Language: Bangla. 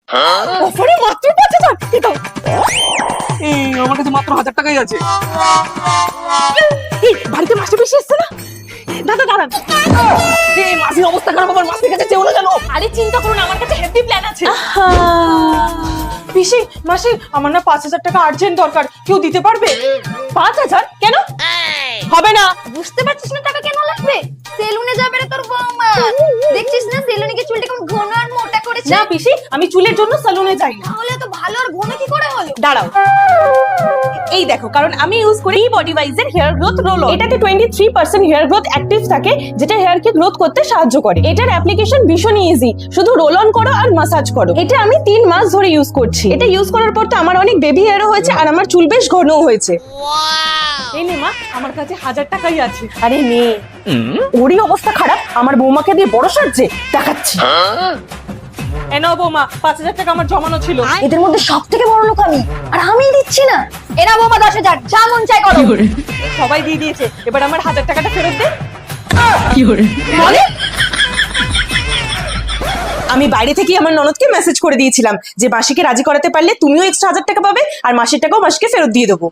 অফারে মাত্র 5,000। আমার কাছে মাত্র 1,000 টাকাই আছে। বাড়িতে মাসি বেশি এসছে না? দাদা দাঁড়ান, মাসির অবস্থা খারাপ, আমার মাসির কাছে চেও না কেন? আরে চিন্তা করুন, আমার কাছে হেভি প্ল্যান আছে। পিসি মাসি, আমার না 5,000 টাকা আর্জেন্ট দরকার, কেউ দিতে পারবে? 5,000 কেন হবে না? বুঝতে পারছিস না টাকা কেন লাগবে? সেলুনে যাবে রে তোর বৌমা, দেখছিস না সেলুনে গিয়ে চুলটা কেমন ঘন আর মোটা করেছে। না পিসি, আমি চুলের জন্য সেলুনে যাই না। তাহলে তো ভালো আর ঘন কি করে হলো? দাঁড়াও, এই দেখো, কারণ আমি ইউজ করি বডি ওয়াইজের হেয়ার গ্রোথ রোল অন। এটাতে 23% হেয়ার গ্রোথ অ্যাক্টিভ থাকে, যেটা হেয়ারকে গ্রোথ করতে সাহায্য করে। এটার অ্যাপ্লিকেশন ভীষণ ইজি, শুধু রোল অন করো আর মাসাজ করো। এটা আমি 3 মাস ধরে ইউজ করছি। এটা ইউজ করার পর তো আমার অনেক বেবি হেয়ারও হয়েছে আর আমার চুল বেশ ঘনও হয়েছে। এই নে মা, আমার কাছে 1,000 টাকাই আছে। আরে নে, ওরই অবস্থা খারাপ, আমার বৌমাকে দিয়ে বড় সাজছে দেখাচ্ছি। এনাও বৌমা, 5,000 টাকা আমার জমানো ছিল। এদের মধ্যে সব থেকে বড় লোক আমি, আর আমি দিচ্ছি না। এরা বৌমা 10,000, যা মন চাই করো। সবাই দিয়ে দিয়েছে, এবার আমার 1,000 টাকাটা ফেরত দে। বলে আমি বাইরে থেকে আমার ননদকে মেসেজ করে দিয়েছিলাম যে মাসিকে রাজি করাতে পারলে তুমিও এক্সট্রা 1,000 টাকা পাবে আর মাসের টাকাও মাসিকে ফেরত দিয়ে দেবো।